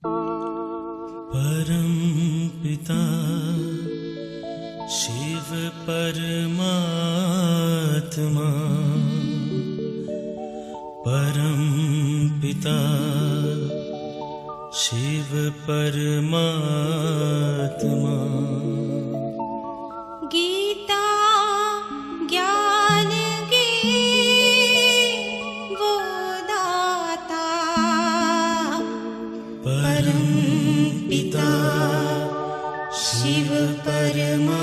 परम पिता शिव परमात्मा, परम पिता शिव परमात्मा। गीता ज्ञान की वो दाता, परम पिता शिव परमात्मा।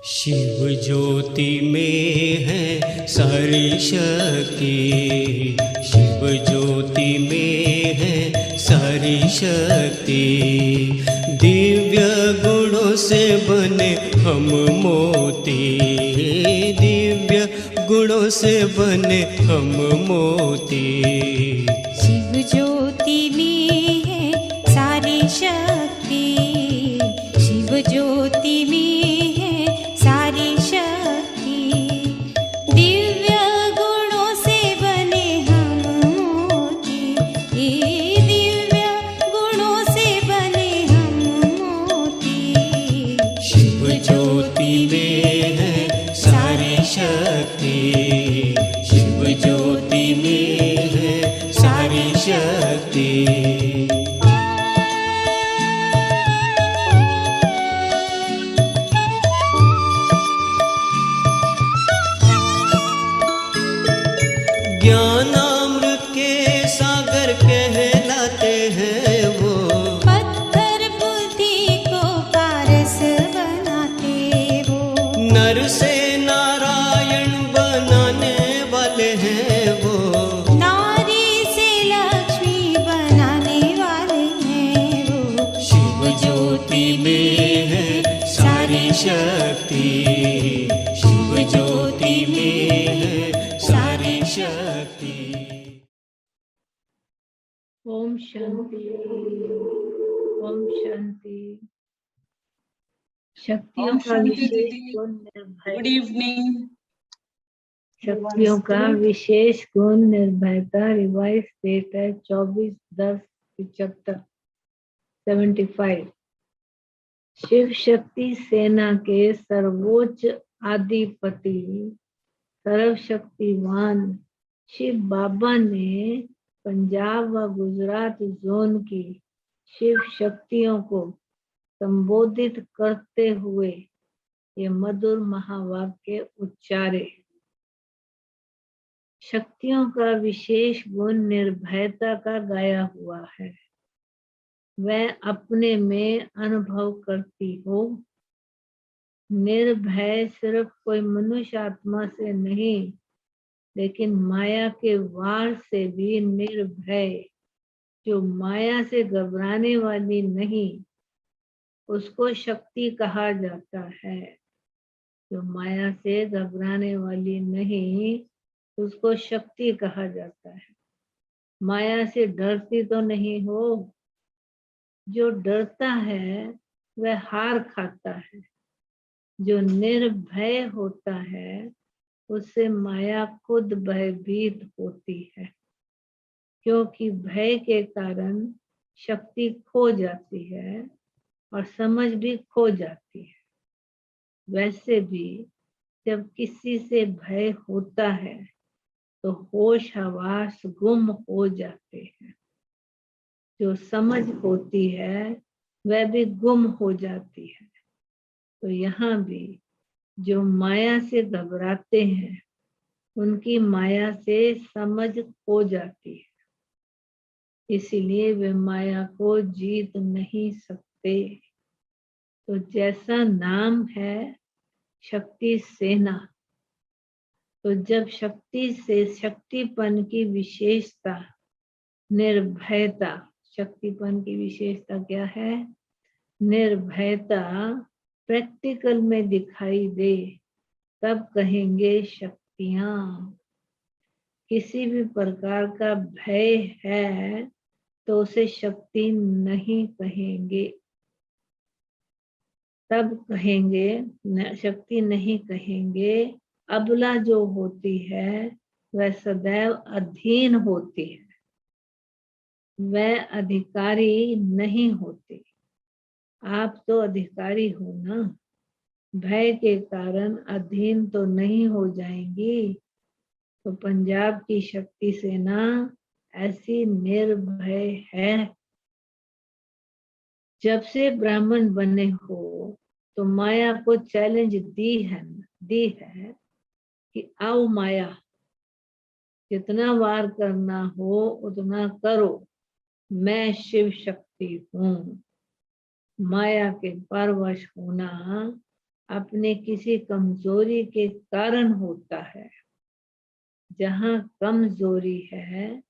शिव ज्योति में है सारी शक्ति, शिव ज्योति में है सारी शक्ति। दिव्य गुणों से बने हम मोती, दिव्य गुणों से बने हम मोती। शिव ज्योति में है सारी शक्ति, शिव ज्योति में है सारी शक्ति। दिव्य गुणों से बने हम मोती, दिव्य गुणों से बने हम मोती। शिव ज्योति में है सारी शक्ति, शिव ज्योति में है सारी शक्ति। ज्ञानामृत के सागर कहलाते हैं वो, पत्थर बुद्धि को पारस बनाते वो। नर से नारायण बनाने वाले हैं वो, नारी से लक्ष्मी बनाने वाले हैं वो। शिव ज्योति में है सारी शक्ति, शिव ज्योति में है सारी शक्ति। ओम शांति, ओम शांति। शक्तियों का विशेष गुण निर्भय, गुड इवनिंग। शक्तियों का विशेष गुण निर्भयता। रिवाइज डेट है 24/10/75। शिव शक्ति सेना के सर्वोच्च अधिपति सर्वशक्तिवान शिव बाबा ने पंजाब व गुजरात जोन की शिव शक्तियों को संबोधित करते हुए ये मधुर महावाक्य उच्चारे। शक्तियों का विशेष गुण निर्भयता का गाया हुआ है। वह अपने में अनुभव करती हो। निर्भय सिर्फ कोई मनुष्य आत्मा से नहीं, लेकिन माया के वार से भी निर्भय, जो माया से घबराने वाली नहीं, उसको शक्ति कहा जाता है। जो माया से घबराने वाली नहीं, उसको शक्ति कहा जाता है। माया से डरती तो नहीं हो। जो डरता है वह हार खाता है। जो निर्भय होता है उससे माया खुद भयभीत होती है, क्योंकि भय के कारण शक्ति खो जाती है और समझ भी खो जाती है। वैसे भी जब किसी से भय होता है तो होश हवास गुम हो जाते हैं। जो समझ होती है वह भी गुम हो जाती है। तो यहाँ भी जो माया से घबराते हैं उनकी माया से समझ खो जाती है, इसीलिए वे माया को जीत नहीं सकते। तो जैसा नाम है शक्ति सेना, तो जब शक्ति से शक्तिपन की विशेषता निर्भयता, शक्तिपन की विशेषता क्या है? निर्भयता प्रैक्टिकल में दिखाई दे, तब कहेंगे शक्तियां। किसी भी प्रकार का भय है तो उसे शक्ति नहीं कहेंगे, तब कहेंगे शक्ति नहीं कहेंगे। अबला जो होती है वह सदैव अधीन होती है, वह अधिकारी नहीं होती। आप तो अधिकारी हो ना, भय के कारण अधीन तो नहीं हो जाएंगी। तो पंजाब की शक्ति सेना ऐसी निर्भय है। जब से ब्राह्मण बने हो तो माया को चैलेंज दी है कि आओ माया, जितना वार करना हो उतना करो, मैं शिव शक्ति हूँ। माया के परवश होना अपने किसी कमजोरी के कारण होता है। जहाँ कमजोरी है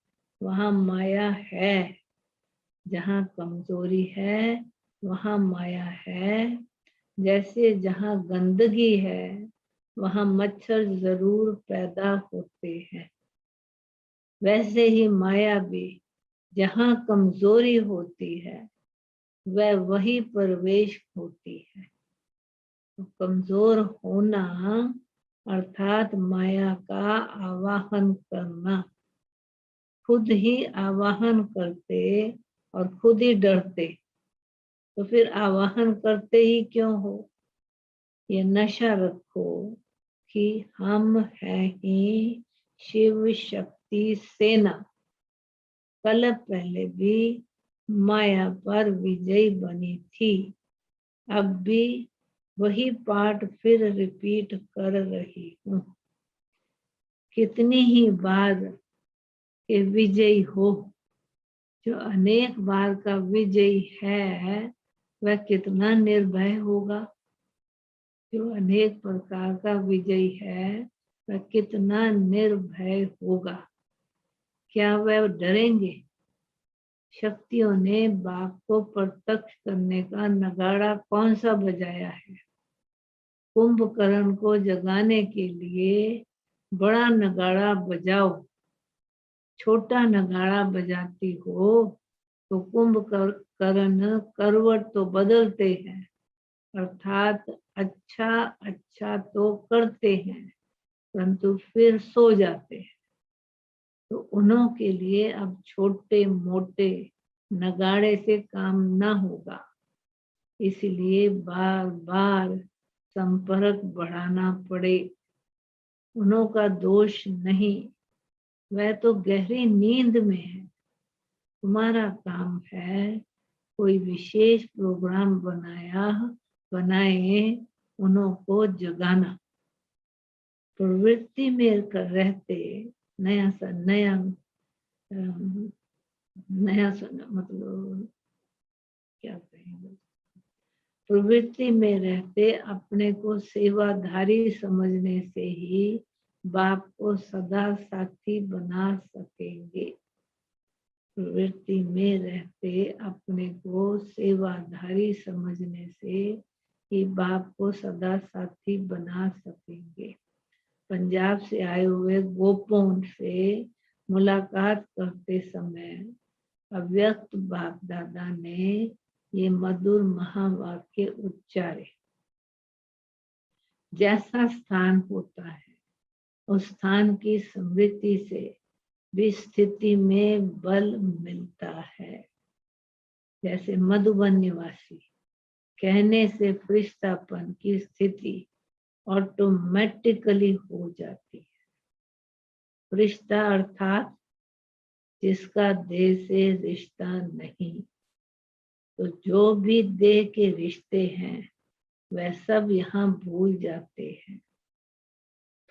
वहाँ माया है, जहाँ कमजोरी है वहाँ माया है। जैसे जहाँ गंदगी है वहाँ मच्छर जरूर पैदा होते हैं, वैसे ही माया भी जहाँ कमजोरी होती है वह वही प्रवेश होती है। तो कमजोर होना अर्थात माया का आवाहन करना। खुद ही आवाहन करते और खुद ही डरते तो फिर आवाहन करते ही क्यों हो। ये नशा रखो कि हम हैं ही शिव शक्ति सेना। कल पहले भी माया पर विजयी बनी थी, अब भी वही पाठ फिर रिपीट कर रही हूँ। कितनी ही बार के विजयी हो, जो अनेक बार का विजयी है वह कितना निर्भय होगा। जो अनेक प्रकार का विजयी है वह कितना निर्भय होगा। क्या वह डरेंगे? शक्तियों ने बाप को प्रत्यक्ष करने का नगाड़ा कौन सा बजाया है? कुंभकर्ण को जगाने के लिए बड़ा नगाड़ा बजाओ, छोटा नगाड़ा बजाती हो तो कुंभकर्ण करवट तो बदलते हैं, अर्थात अच्छा अच्छा तो करते हैं परंतु फिर सो जाते हैं। तो उन्हों के लिए अब छोटे मोटे नगाड़े से काम ना होगा, इसलिए बार बार संपर्क बढ़ाना पड़े। उन्हों का दोष नहीं, वह तो गहरी नींद में है। तुम्हारा काम है कोई विशेष प्रोग्राम बनाए उन्हों को जगाना। प्रवृत्ति में रहते नया मतलब क्या कहेंगे, प्रवृत्ति में रहते अपने को सेवाधारी समझने से ही बाप को सदा साथी बना सकेंगे। प्रवृत्ति में रहते अपने को सेवाधारी समझने से ही बाप को सदा साथी बना सकेंगे। पंजाब से आए हुए गोपों से मुलाकात करते समय अव्यक्त बाप दादा ने ये मधुर महावाक्य उच्चारे। जैसा स्थान होता है उस स्थान की स्मृति से भी स्थिति में बल मिलता है। जैसे मधुबन निवासी कहने से फरिश्तापन की स्थिति ऑटोमेटिकली हो जाती है। फरिश्ता अर्थात जिसका देह से रिश्ता नहीं। तो जो भी देह के रिश्ते हैं वह सब यहाँ भूल जाते हैं।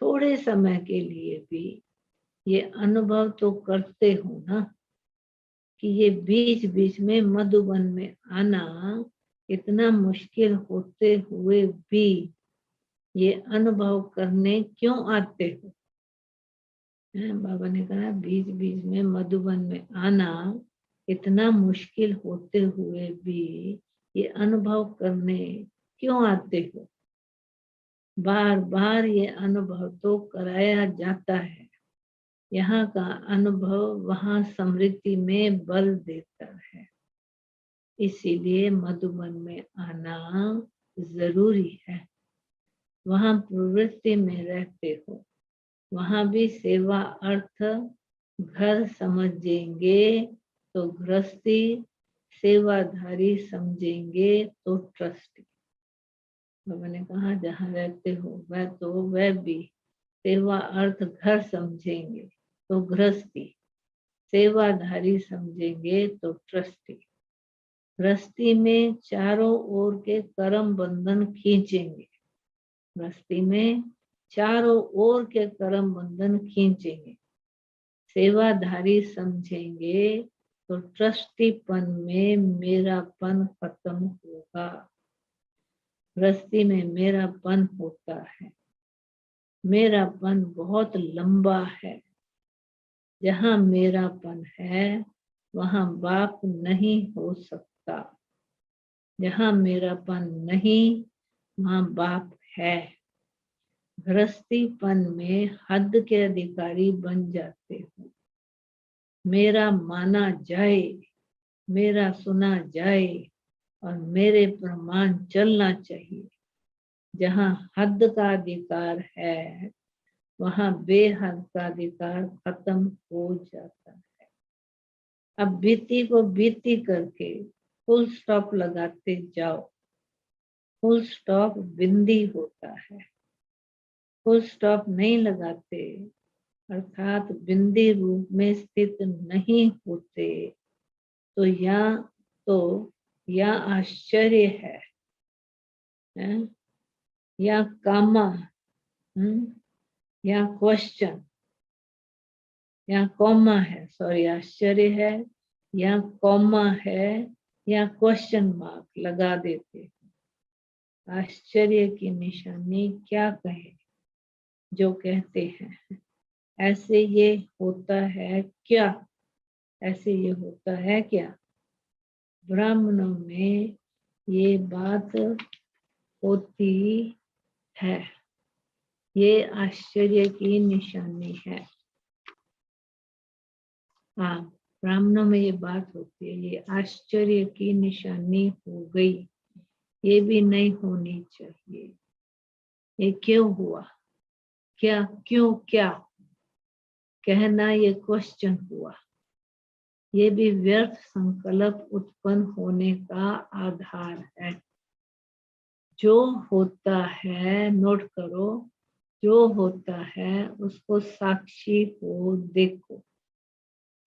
थोड़े समय के लिए भी ये अनुभव तो करते हो ना कि ये बीच बीच में मधुबन में आना इतना मुश्किल होते हुए भी ये अनुभव करने क्यों आते हो? बाबा ने कहा बीच बीच में मधुबन में आना इतना मुश्किल होते हुए भी ये अनुभव करने क्यों आते हो? बार बार ये अनुभव तो कराया जाता है। यहाँ का अनुभव वहाँ स्मृति में बल देता है। इसीलिए मधुबन में आना जरूरी है। वहाँ प्रवृत्ति में रहते हो, वहां भी सेवा अर्थ घर समझेंगे तो गृहस्थी, सेवाधारी समझेंगे तो ट्रस्टी। बाबा ने कहा जहाँ रहते हो वह भी सेवा अर्थ घर समझेंगे तो गृहस्थी, सेवाधारी समझेंगे तो ट्रस्टी। गृहस्थी में चारों ओर के कर्म बंधन खींचेंगे, गृहस्थी में चारों ओर के कर्म बंधन खींचेंगे। सेवाधारी समझेंगे तो ट्रस्टीपन में मेरापन खत्म होगा। गृहस्थी में मेरापन होता है, मेरापन बहुत लंबा है। जहाँ मेरापन है वहाँ बाप नहीं हो सकता, जहाँ मेरापन नहीं वहाँ बाप है। गृहस्थीपन में हद के अधिकारी बन जाते हो, मेरा माना जाए, मेरा सुना जाए और मेरे प्रमाण चलना चाहिए। जहाँ हद का अधिकार है वहाँ बेहद का अधिकार खत्म हो जाता है। अब बीती को बीती करके फुल स्टॉप लगाते जाओ। फुल स्टॉप बिंदी होता है, फुल स्टॉप नहीं लगाते अर्थात बिंदी रूप में स्थित नहीं होते तो या आश्चर्य है, या कामा, या क्वेश्चन, या कॉमा है, सॉरी आश्चर्य है या कॉमा है या क्वेश्चन मार्क लगा देते हैं। आश्चर्य की निशानी क्या कहे जो कहते हैं ऐसे ये होता है क्या, ऐसे ये होता है क्या। ब्राह्मणों में ये बात होती है, ये आश्चर्य की निशानी है। हाँ, ब्राह्मणों में ये बात होती है, ये आश्चर्य की निशानी हो गई, ये भी नहीं होनी चाहिए। ये क्यों हुआ, क्या क्यों क्या कहना, ये क्वेश्चन हुआ। ये भी व्यर्थ संकल्प उत्पन्न होने का आधार है। जो होता है, नोट करो, जो होता है उसको साक्षी को देखो।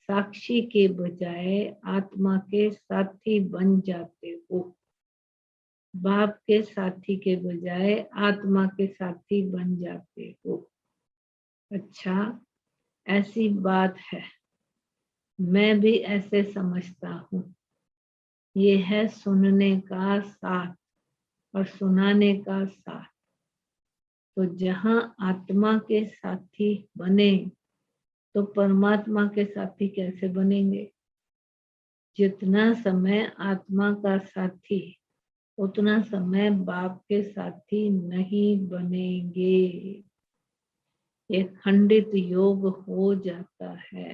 साक्षी के बजाय आत्मा के साथी बन जाते हो। बाप के साथी के बजाय आत्मा के साथी बन जाते हो। अच्छा, ऐसी बात है, मैं भी ऐसे समझता हूँ। ये है सुनने का साथ और सुनाने का साथ। तो जहाँ आत्मा के साथी बने तो परमात्मा के साथी कैसे बनेंगे। जितना समय आत्मा का साथी उतना समय बाप के साथी नहीं बनेंगे। ये खंडित योग हो जाता है।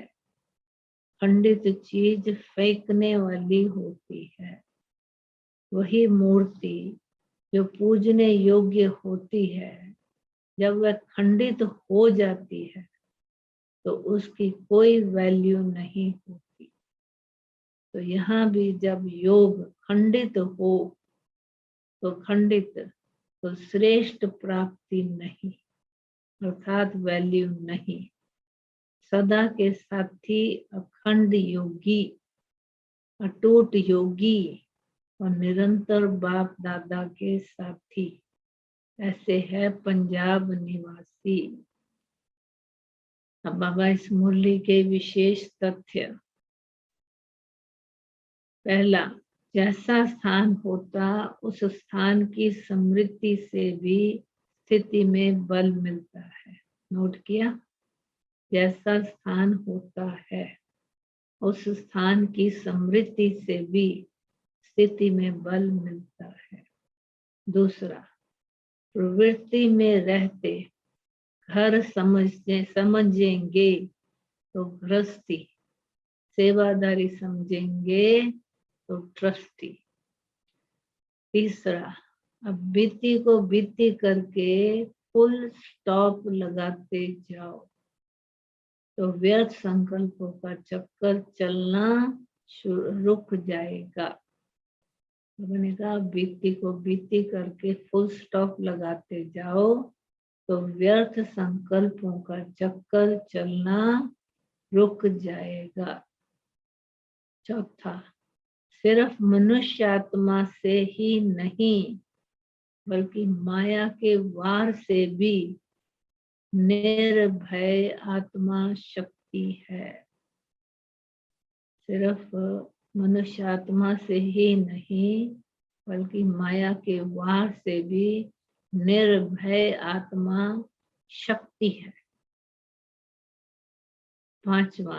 खंडित चीज फेंकने वाली होती है। वही मूर्ति जो पूजने योग्य होती है, जब वह खंडित हो जाती है तो उसकी कोई वैल्यू नहीं होती। तो यहाँ भी जब योग खंडित हो तो खंडित तो श्रेष्ठ प्राप्ति नहीं, अर्थात वैल्यू नहीं। सदा के साथी अखंड योगी, अटूट योगी और निरंतर बाप दादा के साथी, ऐसे है पंजाब निवासी। अब बाबा इस मुरली के विशेष तथ्य। पहला, जैसा स्थान होता उस स्थान की समृद्धि से भी स्थिति में बल मिलता है। नोट किया, जैसा स्थान होता है उस स्थान की समृद्धि से भी स्थिति में बल मिलता है। दूसरा, प्रवृत्ति में रहते घर समझेंगे तो गृहस्थी, सेवादारी समझेंगे तो ट्रस्टी। तीसरा, अब बीती को बीती करके फुल स्टॉप लगाते जाओ तो व्यर्थ संकल्पों का चक्कर चलना रुक जाएगा। मैंने कहा बीती को बीती करके फुल स्टॉप लगाते जाओ तो व्यर्थ संकल्पों का चक्कर चलना रुक जाएगा। चौथा, सिर्फ मनुष्य आत्मा से ही नहीं बल्कि माया के वार से भी निर्भय आत्मा शक्ति है। सिर्फ मनुष्य आत्मा से ही नहीं बल्कि माया के वार से भी निर्भय आत्मा शक्ति है। पांचवा,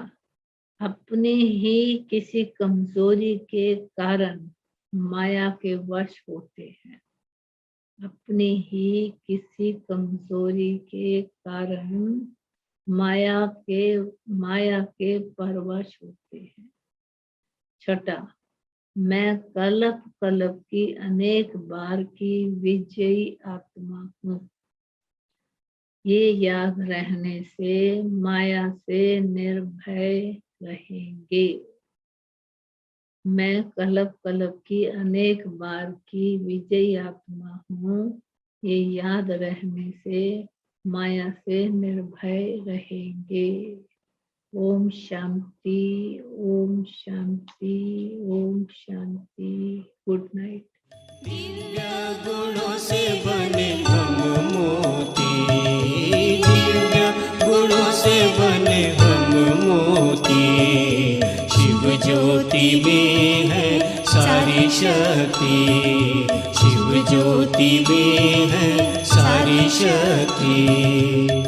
अपने ही किसी कमजोरी के कारण माया के वश होते हैं। अपनी ही किसी कमजोरी के कारण माया के परवश होते हैं। छठा, मैं कल्प कल्प की अनेक बार की विजयी आत्मा हूँ। ये याद रहने से माया से निर्भय रहेंगे। मैं कल्प कल्प की अनेक बार की विजयी आत्मा हूँ। ये याद रहने से माया से निर्भय रहेंगे। ओम शांति, ओम शांति, ओम शांति। Good night. दिव्य गुणों से बने हम मोती, दिव्य गुणों से बने हम मोती। शिव ज्योति में है सारी शक्ति, शिव ज्योति में है सारी शक्ति।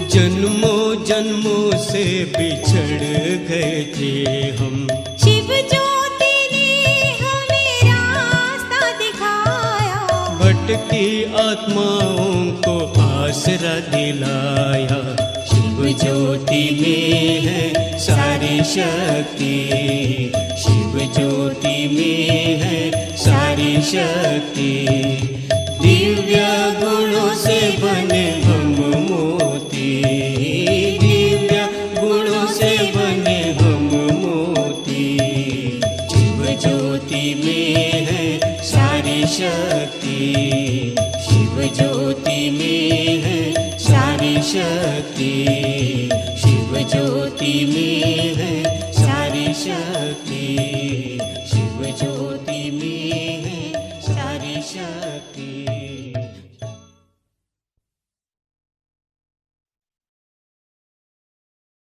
जन्मों जन्मों से बिछड़ गए थे हम। शिव ज्योति ने हमें रास्ता दिखाया, भटकी आत्माओं को आसरा दिलाया। शिव ज्योति में है सारी शक्ति, शिव ज्योति में है सारी शक्ति। दिव्य गुणों से बने हम मोती, दिव्य गुणों से बने हम मोती। शिव ज्योति में है सारी शक्ति, शिव ज्योति में है सारी शक्ति। शिव ज्योति में